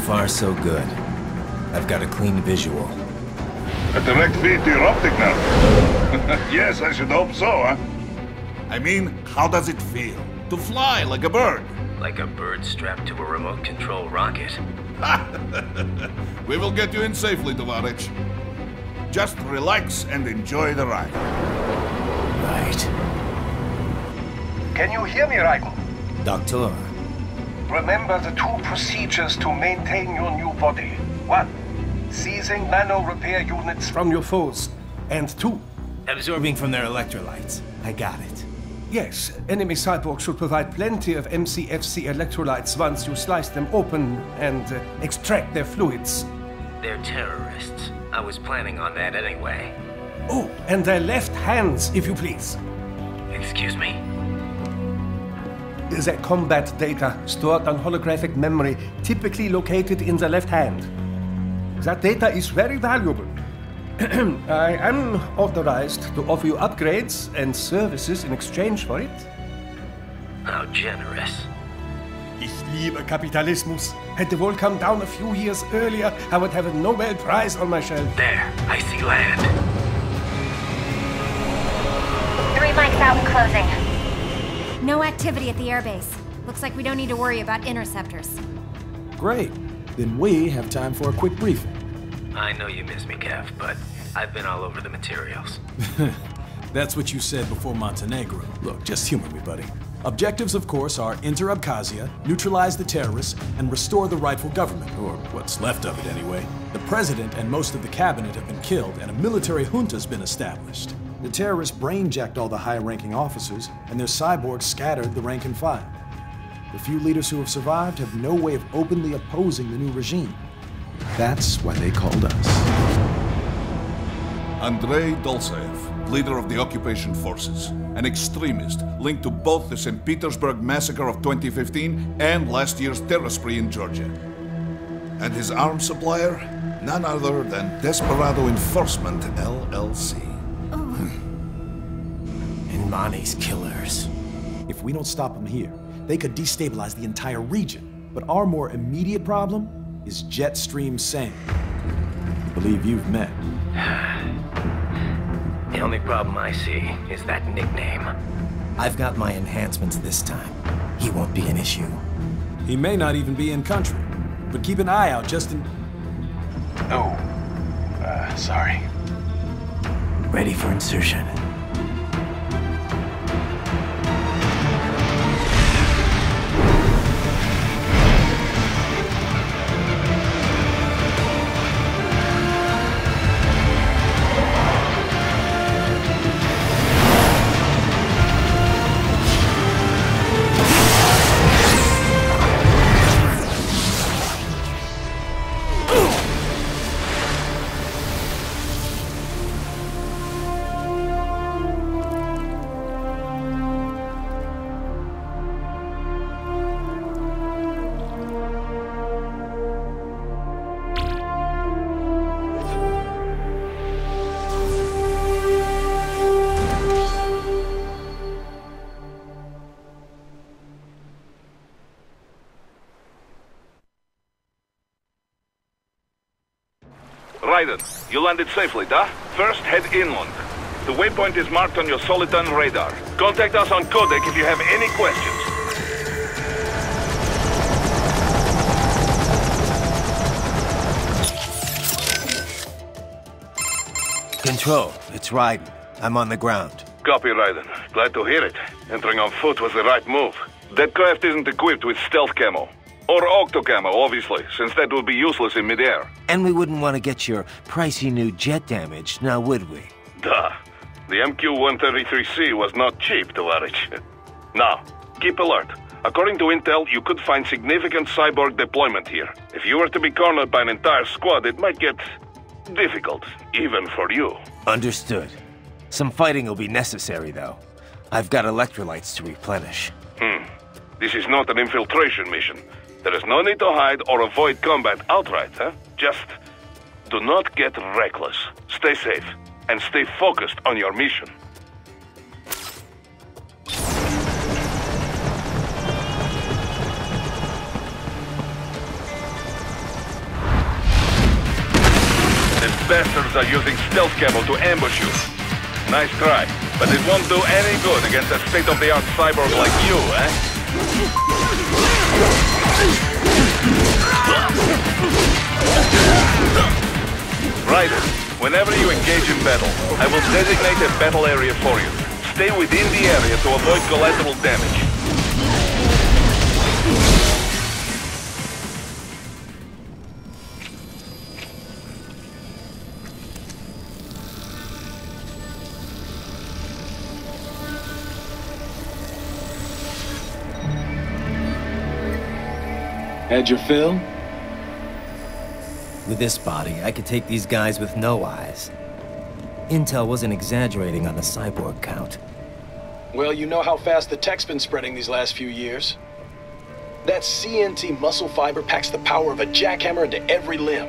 far, so good. I've got a clean visual. A direct feed to your optic now. Yes, I should hope so, huh? I mean, how does it feel? To fly like a bird? Like a bird strapped to a remote control rocket. We will get you in safely, Tovarich. Just relax and enjoy the ride. Right. Can you hear me, Raiden? Doctor. Remember the two procedures to maintain your new body. 1. Seizing nano repair units from your foes. And 2. Absorbing from their electrolytes. I got it. Yes, enemy cyborgs should provide plenty of MCFC electrolytes once you slice them open and extract their fluids. They're terrorists. I was planning on that anyway. Oh, and their left hands, if you please. Excuse me? The combat data stored on holographic memory, typically located in the left hand. That data is very valuable. I am authorized to offer you upgrades and services in exchange for it. How generous. Ich liebe Kapitalismus. Had the wall come down a few years earlier, I would have a Nobel Prize on my shelf. There, I see land. 3 mics out and closing. No activity at the airbase. Looks like we don't need to worry about interceptors. Great. Then we have time for a quick briefing. I know you miss me, Kev, but I've been all over the materials. That's what you said before Montenegro. Look, just humor me, buddy. Objectives, of course, are enter Abkhazia, neutralize the terrorists, and restore the rightful government, or what's left of it anyway. The president and most of the cabinet have been killed, and a military junta's been established. The terrorists brain-jacked all the high-ranking officers, and their cyborgs scattered the rank and file. The few leaders who have survived have no way of openly opposing the new regime. That's why they called us. Andrei Dolzaev, leader of the occupation forces, an extremist linked to both the St. Petersburg massacre of 2015 and last year's terror spree in Georgia. And his arms supplier? None other than Desperado Enforcement, LLC. And Mani's killers. If we don't stop them here, they could destabilize the entire region. But our more immediate problem is Jetstream Singh. I believe you've met. The only problem I see is that nickname. I've got my enhancements this time. He won't be an issue. He may not even be in country, but keep an eye out just in... Oh, sorry. Ready for insertion. Raiden, you landed safely, da? First, head inland. The waypoint is marked on your Soliton radar. Contact us on Codec if you have any questions. Control, it's Raiden. I'm on the ground. Copy, Raiden. Glad to hear it. Entering on foot was the right move. That craft isn't equipped with stealth camo. Or octo-camo, obviously, since that would be useless in midair. And we wouldn't want to get your pricey new jet damaged, now would we? Duh. The MQ-133C was not cheap, Tovarich. Now, keep alert. According to intel, you could find significant cyborg deployment here. If you were to be cornered by an entire squad, it might get difficult, even for you. Understood. Some fighting will be necessary, though. I've got electrolytes to replenish. This is not an infiltration mission. There is no need to hide or avoid combat outright, huh? Just do not get reckless. Stay safe, and stay focused on your mission. bastards are using stealth camo to ambush you. Nice try, but it won't do any good against a state-of-the-art cyborg like you, eh? Right. Whenever you engage in battle, I will designate a battle area for you. Stay within the area to avoid collateral damage. Had your fill? With this body, I could take these guys with no eyes. Intel wasn't exaggerating on the cyborg count. Well, you know how fast the tech's been spreading these last few years. That CNT muscle fiber packs the power of a jackhammer into every limb.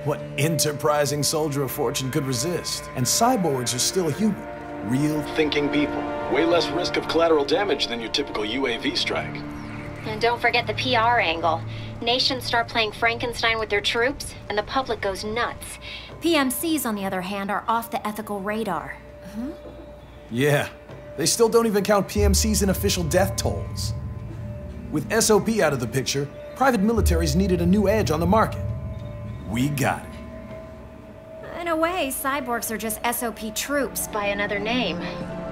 What enterprising soldier of fortune could resist? And cyborgs are still human. Real thinking people. Way less risk of collateral damage than your typical UAV strike. And don't forget the PR angle. Nations start playing Frankenstein with their troops, and the public goes nuts. PMCs, on the other hand, are off the ethical radar. Yeah, they still don't even count PMCs in official death tolls. With SOP out of the picture, private militaries needed a new edge on the market. We got it. In a way, cyborgs are just SOP troops by another name.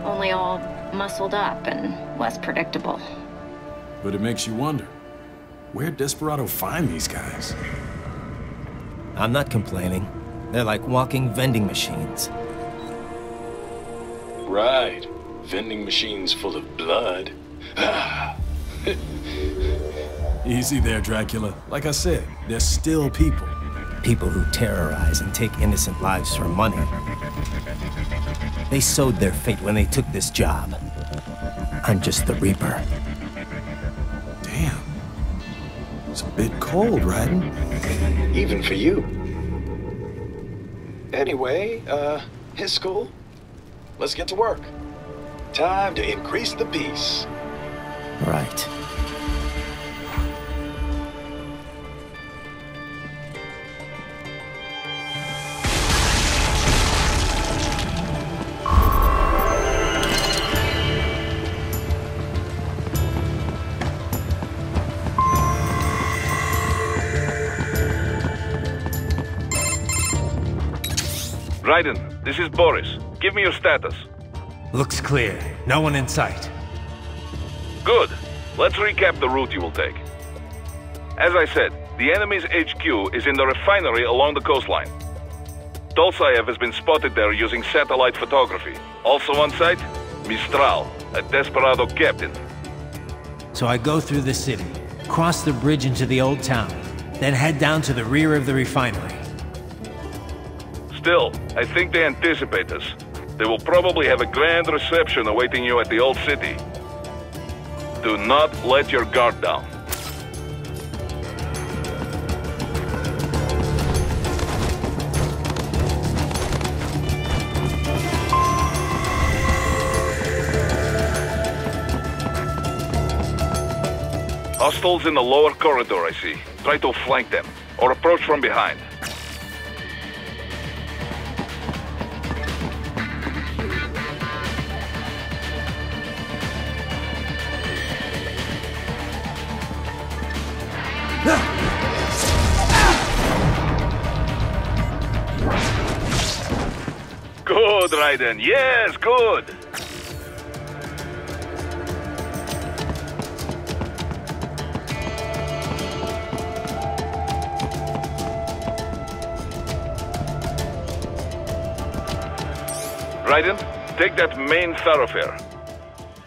Only all muscled up and less predictable. But it makes you wonder, where'd Desperado find these guys? I'm not complaining. They're like walking vending machines. Right. Vending machines full of blood. Easy there, Dracula. Like I said, they're still people. People who terrorize and take innocent lives for money. They sowed their fate when they took this job. I'm just the Reaper. Damn. It's a bit cold, Raiden. Even for you. Anyway, his school? Let's get to work. Time to increase the peace. Right. Raiden, this is Boris. Give me your status. Looks clear. No one in sight. Good. Let's recap the route you will take. As I said, the enemy's HQ is in the refinery along the coastline. Dolsaev has been spotted there using satellite photography. Also on site, Mistral, a Desperado captain. So I go through the city, cross the bridge into the old town, then head down to the rear of the refinery. Still, I think they anticipate us. They will probably have a grand reception awaiting you at the old city. Do not let your guard down. Hostiles in the lower corridor, I see. Try to flank them, or approach from behind. Good, Raiden. Yes, good. Raiden, take that main thoroughfare.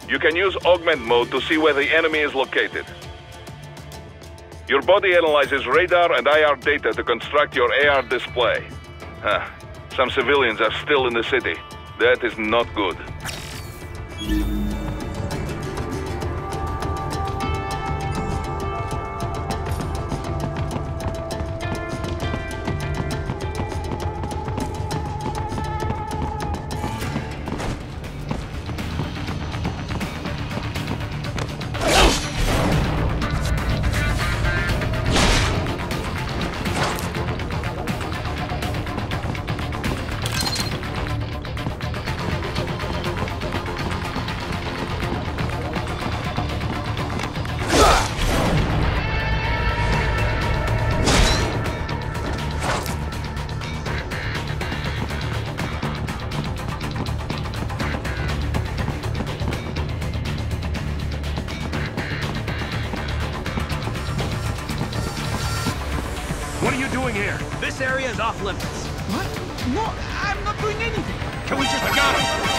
You can use augment mode to see where the enemy is located. Your body analyzes radar and IR data to construct your AR display. Some civilians are still in the city. That is not good. are you doing here? This area is off limits. What? No, I'm not doing anything. Can we just... I got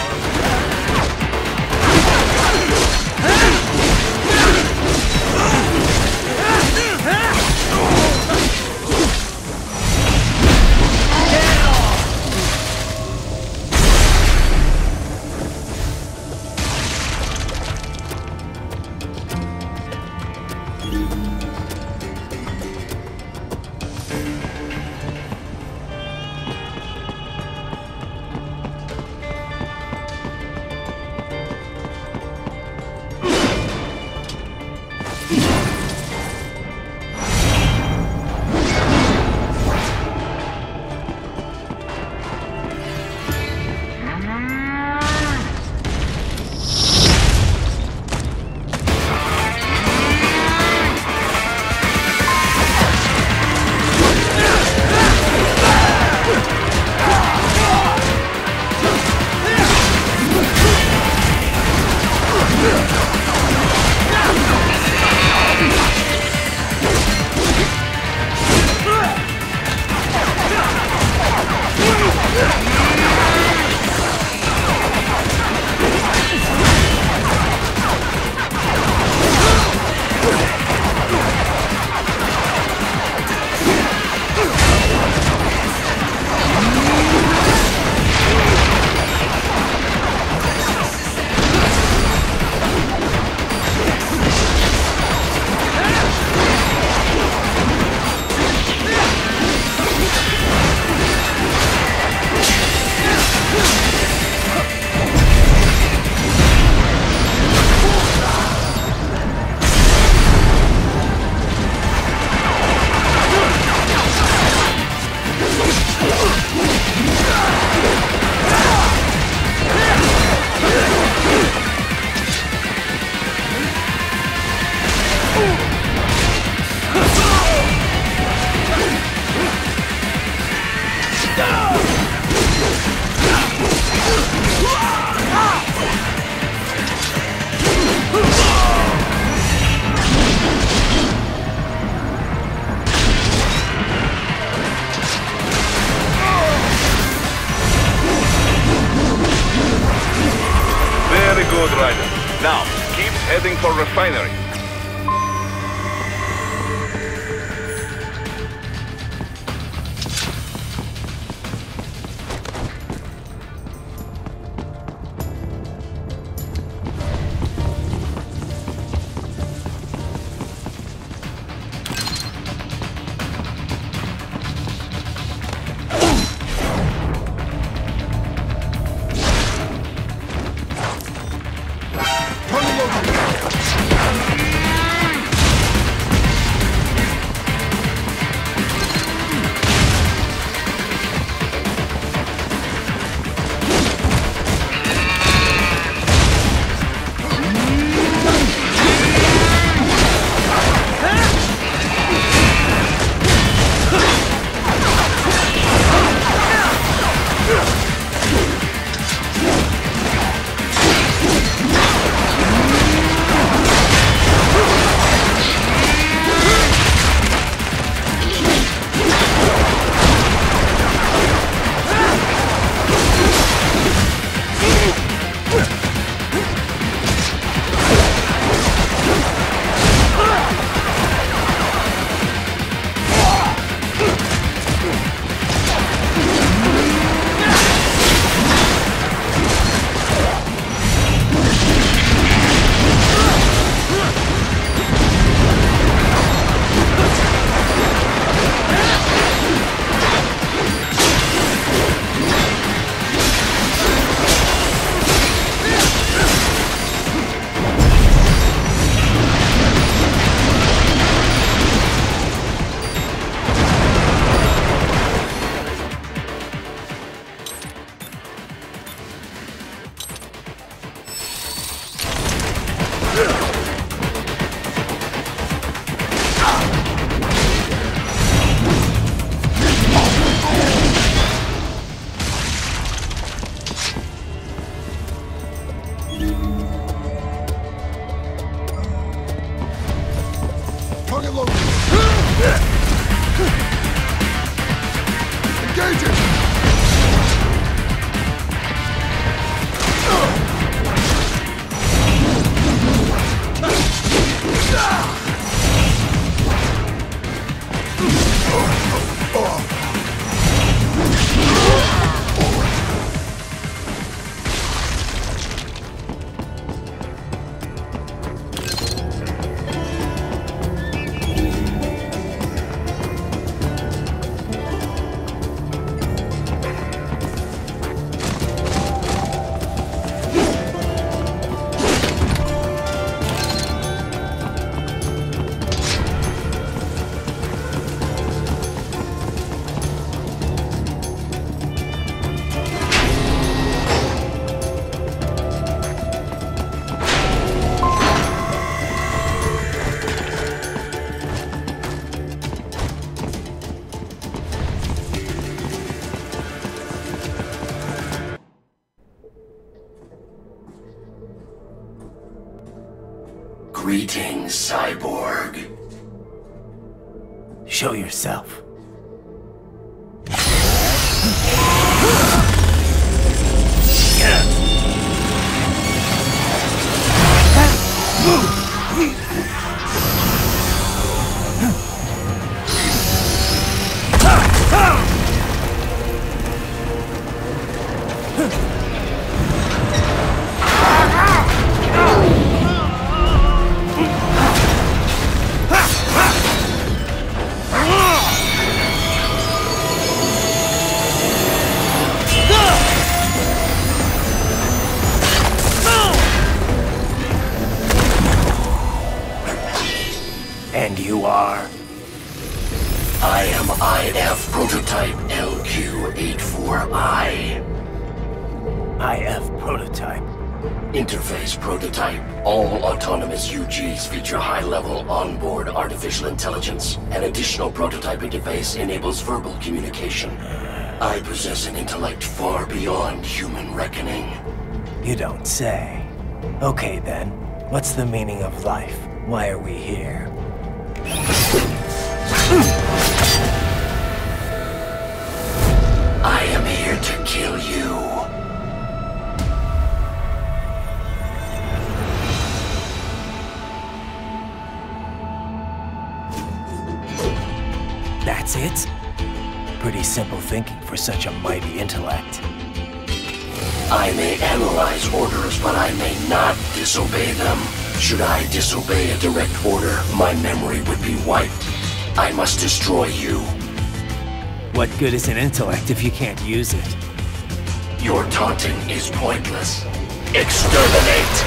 Good, Ryder. Now, keep heading for refinery. Target located. Greetings, cyborg. Show yourself. And you are? I am IF Prototype LQ84I. IF Prototype. Interface Prototype. All autonomous UGs feature high-level onboard artificial intelligence. An additional prototype interface enables verbal communication. I possess an intellect far beyond human reckoning. You don't say. Okay then, what's the meaning of life? Why are we here? I am here to kill you. That's it? Pretty simple thinking for such a mighty intellect. I may analyze orders, but I may not disobey them. Should I disobey a direct order, my memory would be wiped. I must destroy you. What good is an intellect if you can't use it? Your taunting is pointless. Exterminate!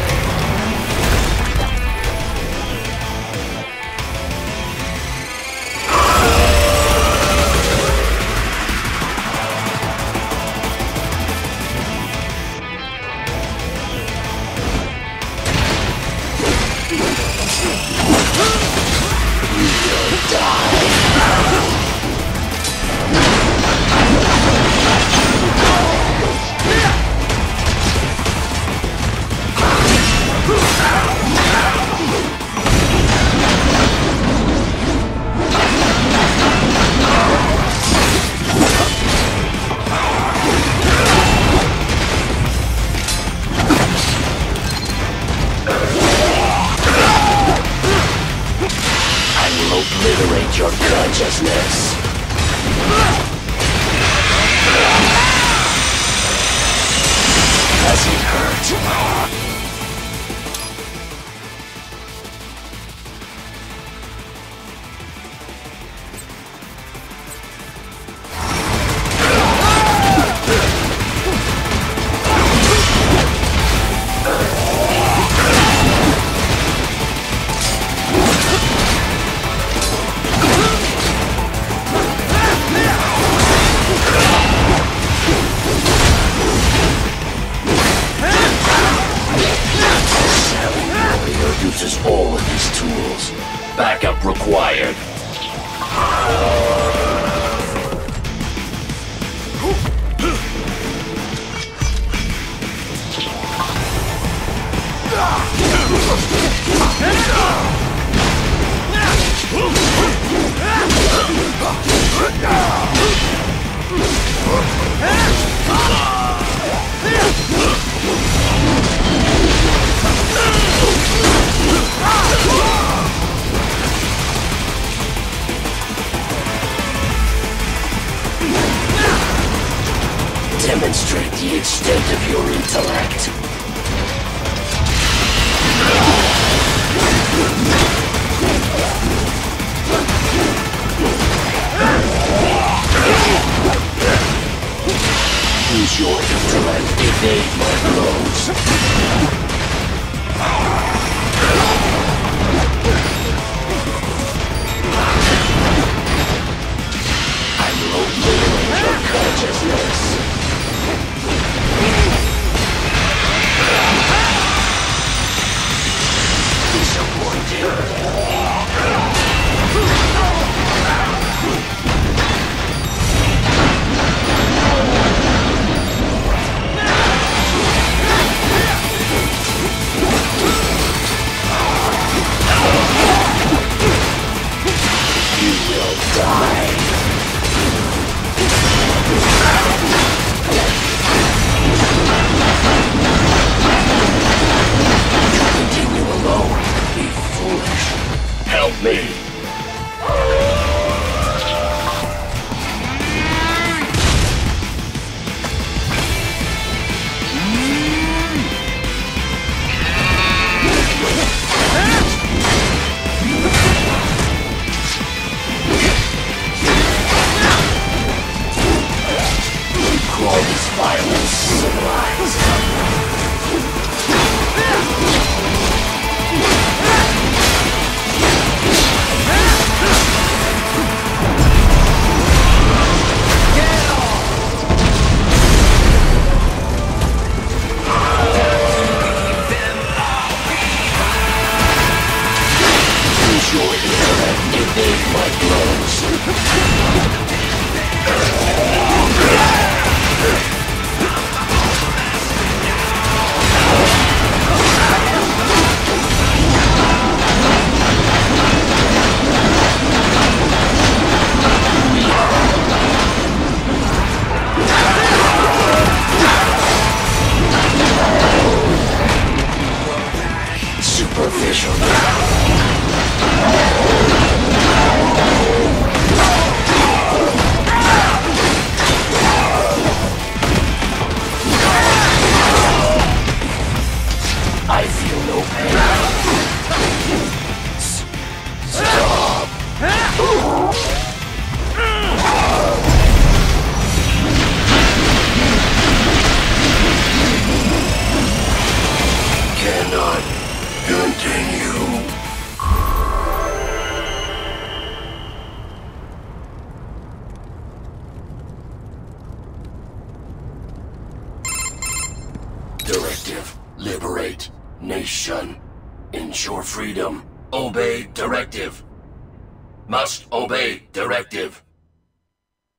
Obliterate your consciousness. Does it hurt? Uses all of his tools. Backup required. Demonstrate the extent of your intellect. Use your intellect, evade my blows. I will obliterate your consciousness. Directive. Liberate. Nation. Ensure freedom. Obey directive. Must obey directive.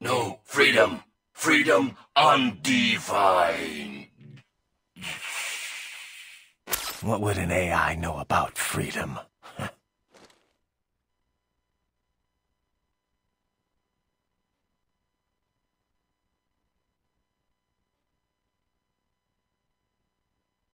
No freedom. Freedom undefined. What would an AI know about freedom?